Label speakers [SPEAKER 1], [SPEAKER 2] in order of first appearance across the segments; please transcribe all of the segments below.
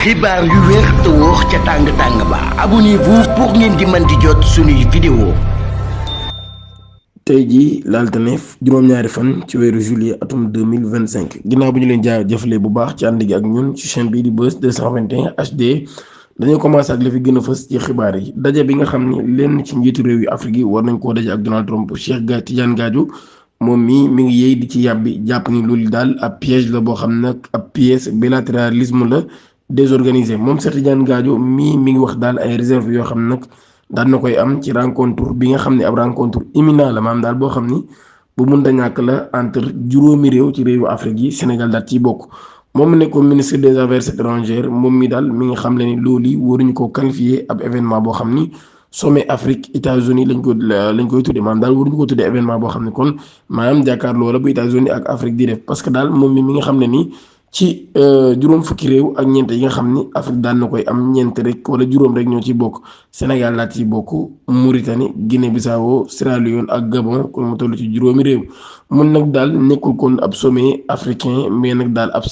[SPEAKER 1] xibaar yu wér te wóor ca tàng-tàng ba abonnez-vous pour ngeen di mën di jot suñuy vidéo.
[SPEAKER 2] tey jii l'altine juróom-ñaari fan ci weeru juillet atum 2025 ginnaaw bi ñu leen jëfalee bu baax ci ànd gi ak ñun ci chaîne bii di Buzz 221 HD dañoo commencé ak li fi gën a fës ci xibaar yi. daje bi nga xam ni lenn ci njiitu réew yu Afrique yi war nañ koo daje ak Donald Trump Cheikh Tidiane Gadio moom mi ngi yéey di ci yàbbi jàpp ni loolu daal ab piège la boo xam nag ab pièce bilatéralisme la désorganisé moom Cheikh Tidiane Gadio mi ngi wax daal ay réserve yoo xam nag daan na koy am ci rencontre bi nga xam ne ab rencontre imminent la maam daal boo xam ni bu mënta ñàkk la entre juróomi réew ci réewu Afrique yi Sénégal daal ciy bokk. moom mu nekkoon ministre des affaires étrangères moom mi daal mi nga xam ne ni loolu yi waruñu ko qualifier ab événement boo xam ni sommet Afrique États-Unis lañ koy tuddee maanaam daal waruñu ko tuddee événement boo xam ne kon maanaam jàkkaarloo la bu États-Unis ak Afrique di def parce que daal moom mi nga xam ne ni ci juróom fukki réew ak ñeent yi nga xam ni Afrique daan na koy am ñeent rek wala juróom rek ñoo ciy bokk Sénégal laa ciy bokk Mauritanie Guinée-Bissau Sierra Leone ak Gabon kon mu toll ci juróomi réew mun nag daal nekkul kon ab sommet africain mais nag daal ab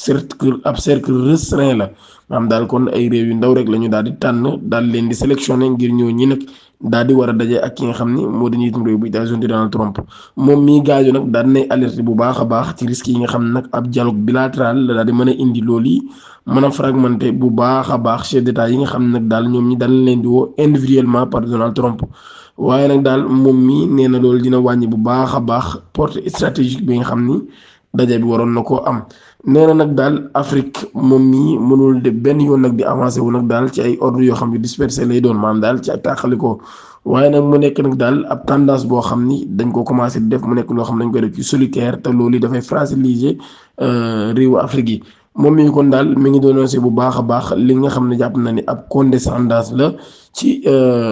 [SPEAKER 2] cercle restreint la maanaam daal kon ay réew yu ndaw rek la ñu daal di tànn daal leen di sélectionné ngir ñoo ñi nag daal di war a daje ak ki nga xam ni moo di njiitum réew bu États-Unis Donald Trump moom mii Gadio nag daal dinay alerté bu baax a baax ci risques yi nga xam ne nag ab dialogue bilatéral la daal di mën a indi loolu yi mën a fragmenté bu baax a baax chef d'état yi nga xam ne nag daal ñoom ñi daal leen di woo individuellement par Donald Trump waaye nag daal moom mii nee na loolu dina wàññi bu baax a baax portée stratégique bi nga xam ni daje bi waroon na koo am nee na nag daal Afrique moom mii mënul de benn yoon nag di avancé wu nag daal ci ay ordre yoo xam ne dispersé lay doon maanaam daal ci ak tàqalikoo waaye nag mu nekk nag daal ab tendance boo xam ni dañ ko commencé di def mu nekk loo xam ne dañ koy def ci solitaire te loolu dafay fragiliser réewu Afrique yi moom mi kon daal mi ngi dénoncé bu baax a baax li nga xam ne jàpp na ni ab condescendance la ci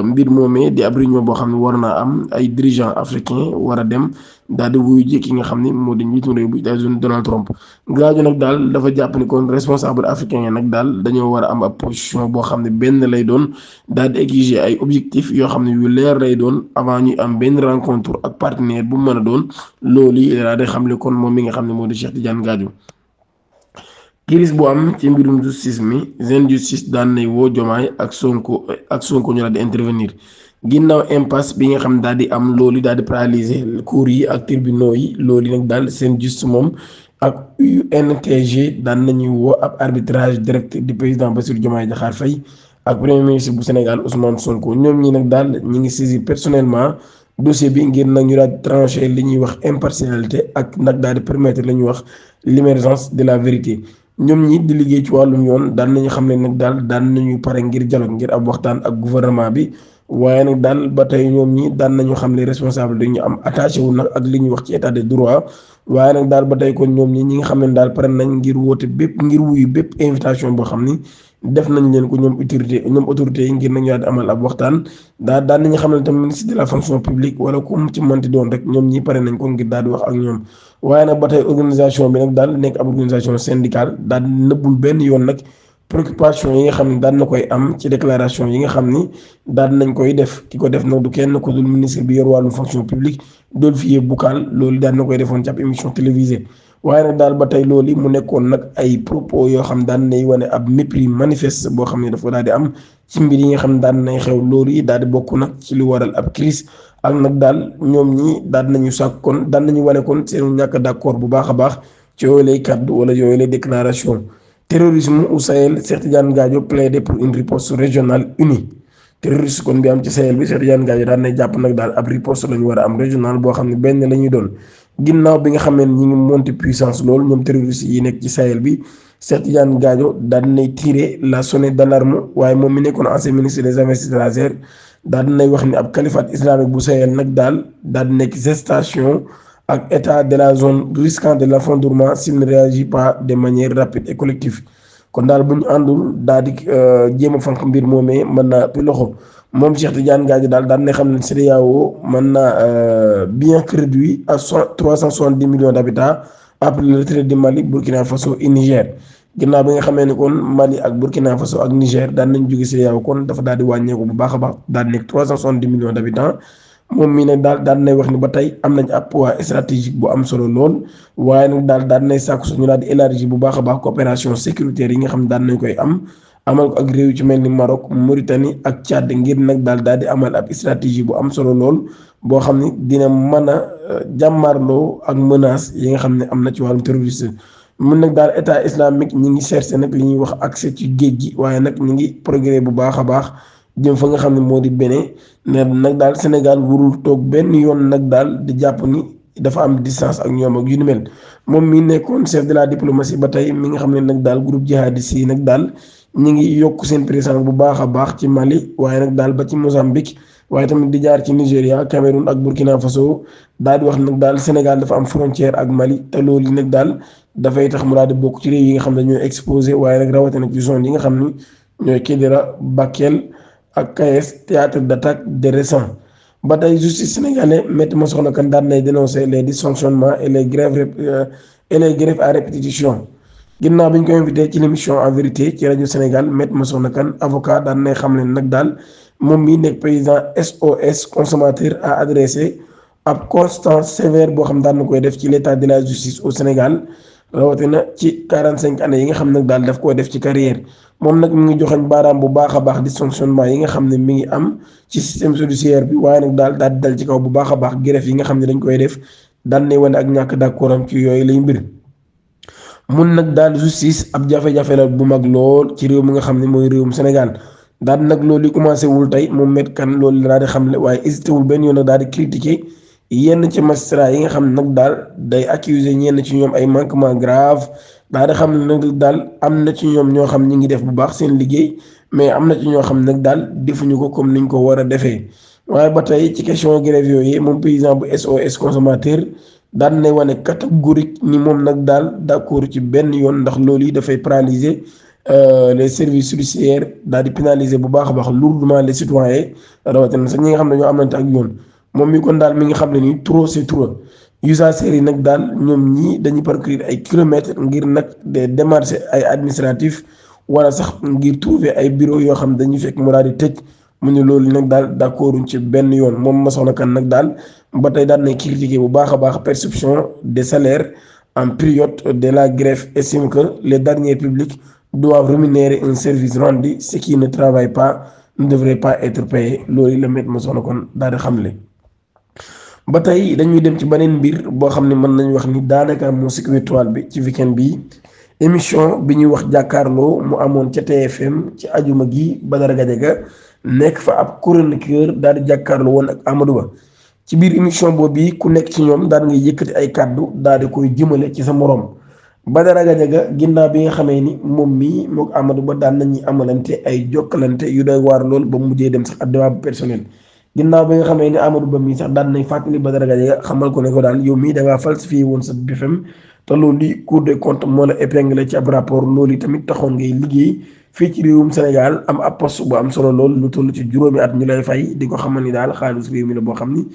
[SPEAKER 2] mbir moomee di ab réunion boo xam ne war naa am ay dirigeants africains war a dem daal di wuyu ji ki nga xam ni moo di njiitu réew bu États-Unis Donald Trump. Gadio nag daal dafa jàpp ni kon responsable africain yi nag daal dañoo war a am ab position boo xam ne benn lay doon daal di exiger ay objectifs yoo xam ne yu leer lay doon avant ñuy am benn rencontre ak partenaire bu mu mën a doon loolu yi daal di xamle kon moom mi nga xam ne moo di Cheikh Tidiane Gadio. crise bu am ci mbirum justice mi Zen Justice daan nay woo Diomaye ak Sonko ñu daal di intervenir ginnaaw impasse bi nga xam daal di am loolu daal di paralyser cours yi ak tribunaux yi loolu nag daal Zen Justice moom ak UNTG daan nañuy woo ab arbitrage direct du président Bassirou Diomaye Diakhar Faye ak premier ministre bu Sénégal Ousmane Sonko ñoom ñi nag daal ñi ngi saisir personnellement dossier bi ngir nag ñu daal di trancher li ñuy wax impartialité ak nag daal di permettre la ñuy wax l'émergence de la vérité. ñoom ñi di liggéey ci wàllum yoon daan nañu xam ne nag daal daan nañu pare ngir dialogue ngir ab waxtaan ak gouvernement bi waaye nag daal ba tey ñoom ñi daan nañu xam ne responsable dañu am attaché wu nag ak li ñuy wax ci état de droit waaye nag daal ba tey kon ñoom ñi nga xam ne daal pare nañ ngir woote bépp ngir wuyu bépp invitation boo xam ni def nañ leen ko ñoom autorité yi ngir nañu daal di amal ab waxtaan daan nañu xam ne tam ministre de la fonction publique wala ku mu ci mënti doon rek ñoom ñi pare nañ ko ngir daal di wax ak ñoom. waaye nag ba tey organisation bi nag daal nekk ab organisation syndicale daal nëbbul benn yoon nag préoccupation yi nga xam ne daan na koy am ci déclaration yi nga xam ni daal nañ koy def ki ko def nag du kenn ko dul ministre bi yor wàllum fonction publique Dolphy Boucal loolu daan na koy defoon ci ab émission télévisée waaye nag daal ba tey loolu mu nekkoon nag ay propos yoo xam daan nay wane ab mépris manifeste boo xam ne dafa daal di am ci mbir yi nga xam ne daan nay xew loolu yi daal di bokk nag ci lu waral ab crise ak nag daal ñoom ñi daan nañu sàkk kon daan nañu wane kon seen ñàkk d'accord bu baax a baax ci yooyu lay kàddu wala yooyu lay déclaration. terrorisme au Sahel Cheikh Tidiane Gadio plaidé pour une riposte régionale unie terroriste kon bi am ci Sahel bi Cheikh Tidiane Gadio daan nay jàpp nag daal ab riposte la ñu war a am régional boo xam ne benn la ñuy doon ginnaaw bi nga xam ne ñi ngi monter puissance loolu ñoom terroriste yi nekk ci Sahel bi Cheikh Tidiane Gadio daan nay tirer la sonnette d'alarme waaye moom mi nekkoon ancien ministre des affaires étrangères daal dinay wax ni ab califat islamique bu Sahel nag daal di nekk gestation ak état de la zone risquant de l'effondrement s'il ne réagit pas de manière rapide et collective kon daal bu ñu àndul daal di jéem a fanq mbir moomee mën naa pi loxo moom Cheikh Tidiane Gadio daal daan na xam ne CEDEAO mën naa bien réduit à 370 millions d'habitants après le retrait du Mali Burkina Faso et Niger ginnaaw bi nga xamee ne kon Mali ak Burkina Faso ak Niger daan nañ jóge CEDEAO kon dafa daal di wàññeeku bu baax a baax daal di nekk 370 millions d'habitants moom mii nag daal nay wax ni ba tey am nañ ab poids stratégique bu am solo lool waaye nag daal nay sàkku suñu daal di élargir bu baax a baax coopération sécuritaire yi nga xam ne daan nañ koy am amal ko ak réew ci mel ni Maroc Mauritanie ak Tchad ngir nag daal di amal ab stratégie bu am solo lool boo xam ni dina mën a jàmmarloo ak menace yi nga xam ne am na ci wàllum terroriste. mun nag daal état islamique ñi ngi cherché nag li ñuy wax accès ci géej gi waaye nag ñi ngi progrès bu baax a baax jëm fa nga xam ne moo di Bénin ne nag daal Sénégal warul toog benn yoon nag daal di jàpp ni dafa am distance ak ñoom ak yu ni mel. moom mi nekkoon chef de la diplomatie ba tey mi nga xam ne nag daal groupe jihadiste yi nag daal ñi ngi yokk seen présence bu baax a baax ci Mali waaye nag daal ba ci Mozambique waaye tamit di jaar ci Nigéria Cameroun ak Burkina Faso daal di wax nag daal Sénégal dafa am frontière ak Mali te loolu nag daal dafay tax mu daal di bokk ci réew yi nga xam ne ñooy exposé waaye nag rawatina ci zone yi nga xam ni ñooy Kidira Bakel ak Kayes théâtre d'attaque de récent. ba tey justice sénégalais Maître Massokhna Kane daan nay dénoncer les dysfonctionnements et les grèves à répétition. ginnaaw bi ñu ko invité ci l'émission en vérité ci rajo Sénégal Maître Massokhna Kane avocat daan nay xam ne nag daal moom mii nekk président SOS consommateur a adressé ab constat sévère boo xam daan na koy def ci l'état de la justice au Sénégal rawatina ci 45 années yi nga xam nag daal daf koo def ci carrière moom nag mi ngi joxañ baaraam bu baax a baax dysfonctionnement yi nga xam ne mi ngi am ci système judiciaire bi waaye nag daal di dal ci kaw bu baax a baax greffe yi nga xam ne dañ koy def daan ne wane ak ñàkk d'accord am ci yooyu lay mbir. mun nag daal justice ab jafe-jafe la bu mag lool ci réew mi nga xam ne mooy réewum Sénégal daal nag loolu li commencé wul tey moom Maître Kane loolu la daal di xamle waaye hésité wul benn yoon nag daal di critiquer yenn ci magistrat yi nga xam ne nag daal day accuser ñenn ci ñoom ay manquement grave daal di xam ne nag daal am na ci ñoom ñoo xam ñi ngi def bu baax seen liggéey mais am na ci ñoo xam nag daal defuñu ko comme niñ ko war a defee. waaye ba tey ci question grève yooyu moom président bu SOS consommateur daan nay wane catégorique ni moom nag daal d'accord ci benn yoon ndax loolu yi dafay paralyser les services judiciaires daal di pénaliser bu baax a baax lourdement les citoyens rawatina sax ñi nga xam ne ñoo amante ak yoon. moom mi kon daal mi nga xam ne nii trop c'est trop usagers yi nag daal ñoom ñii dañuy parcourir ay kilomètres ngir nag des démarches ay administratifs wala sax ngir trouver ay bureau yoo xam dañuy fekk mu daal di tëj mu ne loolu nag daal d'accorduñ ci benn yoon moom Massokhna Kane nag daal ba tey daan nay critiquer bu baax a baax perception des salaires en période de la grève estime que les deniers publics doivent rémunérer un service rendu ceux qui ne travaillent pas ne devraient pas être payés loolu la Maître Massokhna Kane daal di xamle. ba tey dañuy dem ci beneen mbir boo xam ne mën nañu wax ni daanaka moo sikk virtuel bi ci weekend bi émission bi ñuy wax jàkkaarloo mu amoon ca TFM ci ajuma gi Badara Gadiaga nekk fa ab chroniqueur daal di jàkkaarloo woon ak Amadou Ba ci biir émission boobu ku nekk ci ñoom daal ngay yëkkati ay kàddu daal di koy jëmale ci sa moroom Badara Gadiaga ginnaaw bi nga xamee ni moom mii mook Amadou Ba daan nañuy amalante ay jokkalante yu doy waar lool ba mujjee dem sax ak débat personnel. ginnaaw bi nga xamee ni Amadou Ba mii sax daan nañ fàttali Badara Gadiaga xamal ko ne ko daal yow mii da ngaa falsifié woon sa BFM te loolu li Cour des comptes moo la épinglé ci ab rapport loolu tamit taxoon ngay liggéey fii ci réewum Sénégal am ab poste bu am solo lool lu toll ci juróomi at ñu lay fay di ko xamal ni daal xaalis réew mi la boo xam ni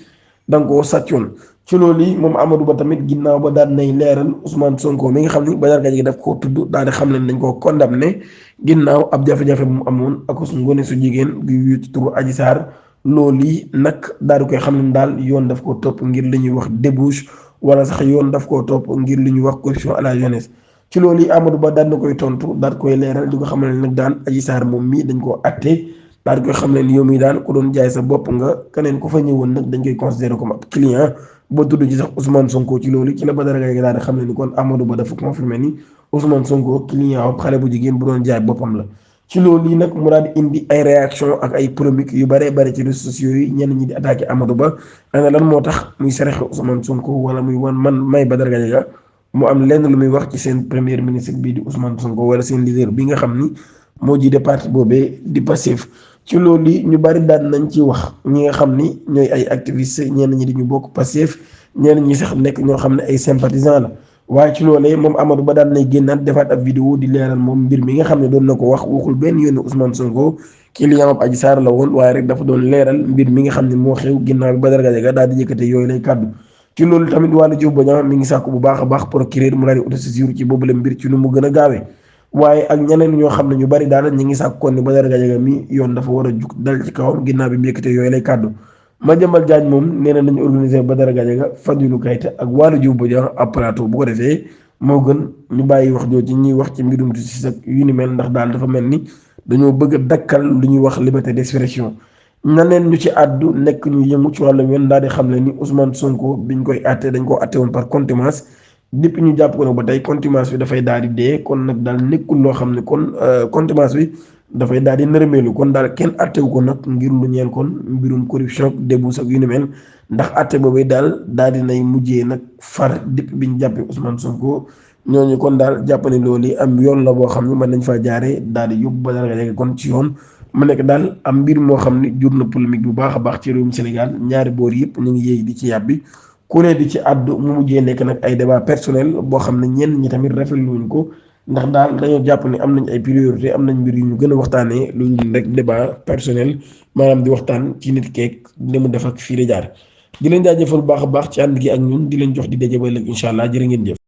[SPEAKER 2] da nga koo sàccoon ci loolu yi moom Amadou Ba tamit ginnaaw ba daan nay leeral Ousmane Sonko mi nga xam ni Badara Gadiaga daf koo tudd daal di xam ne dañ koo condamné ginnaaw ab jafe-jafe bu mu amoon ak su ngone su jigéen gu yuut ci turu Adji Sarr loolu yi nag daal di koy xam ne daal yoon daf koo topp ngir li ñuy wax débauche wala sax yoon daf koo topp ngir li ñuy wax corruption à la jeunesse ci loolu yi Amadou Ba daal na koy tontu daal koy leeral di ko xam ne nag daal Adji Sarr moom mii dañ koo atte daal di koy xam ne yow mii daal ku doon jaay sa bopp nga keneen ku fa ñëwoon nag dañ koy considérer comme ab client ba tudd ci sax Ousmane Sonko ci loolu ci la Badara Gadiaga daal di xam ne ni kon Amadou Ba dafa confirmer ni Ousmane Sonko client ab xale bu jigéen bu doon jaay boppam la. ci loolu yi nag mu daal di indi ay réaction ak ay polémique yu bare bare ci réseaux sociaux yi ñenn ñi di attaqué Amadou Ba ana lan moo tax muy saraxe Ousmane Sonko wala muy wan man may Badara Gadiaga mu am lenn lu muy wax ci seen premier ministre bii di Ousmane Sonko wala seen leader bi nga xam ni moo jiite parti boobee di Pastef ci loolu yi ñu bari daan nañ ci wax ñi nga xam ni ñooy ay activistes ñenn ñi di ñu bokk Pastef ñenn ñi sax nekk ñoo xam ne ay sympathisants la. waaye ci loolee moom Amadou Ba daan nay génnaat defaat ab vidéo di leeral moom mbir mi nga xam ne doon na ko wax waxul benn yoon Ousmane Sonko client ab Adji Sarr la woon waaye rek dafa doon leeral mbir mi nga xam ne moo xew ginnaaw bi Badara Gadiaga daal di yëkkate yooyu lay kàddu ci loolu tamit Waly Diouf Bodiang mi ngi sàkku bu baax a baax procureur mu daal di autosaisir ci boobu la mbir ci nu mu gën a gaawee waaye ak ñeneen ñoo xam ne ñu bari daal ñi ngi sàkku kon ni Badara Gadiaga mi yoon dafa war a jug dal ci kawam ginnaaw bi mu yëkkate yooyu lay kàddu Madiambal Diagne moom nee na nañu organiser Badara Gadiaga Fadilou Keita ak Waly Diouf Bodiang ab plateau bu ko defee moo gën ñu bàyyi wax jooju ñuy wax ci mbirum justice ak yu ni mel ndax daal dafa mel ni dañoo bëgg a dakkal lu ñuy wax liberté d'expression. ñaneen ñu ci àddu nekk ñu yëngu ci wàllu yoon daal di xam ne ni Ousmane Sonko biñ koy àtte dañ koo àtte woon par contumace depuis ñu jàpp ko nag ba tey contumace bi dafay daal di dee kon nag daal nekkul loo xam ne kon contumace bi dafay daal di nërmeelu kon daal kenn àttewu ko nag ngir lu ñeel kon mbirum corruption débouche ak yu ni mel ndax àtte boobu daal di nay mujjee nag far depuis biñ jàppee Ousmane Sonko ñooñu kon daal jàpp ne loolu am yoon la boo xam ne mën nañ faa jaaree daal di yóbbu ba dara kon ci yoon. mu nekk daal am mbir moo xam ne jur na polémique bu baax a baax ci réewum Sénégal ñaari boor yëpp ñu ngi yéeg di ci yàbbi ku ne di ci àddu mu mujjee nekk nag ay débat personnel boo xam ne ñenn ñi tamit rafetlu wuñ ko ndax daal dañoo jàpp ne am nañ ay priorité am nañ mbir yu ñu gën a waxtaanee lu ñu rek débat personnel maanaam di waxtaan ci nit keek li mu def ak fii la jaar di leen jaajëfal bu baax a baax ci ànd gi ak ñun di leen jox di daje ba ëllëg incha allah jërë ngeen jëf.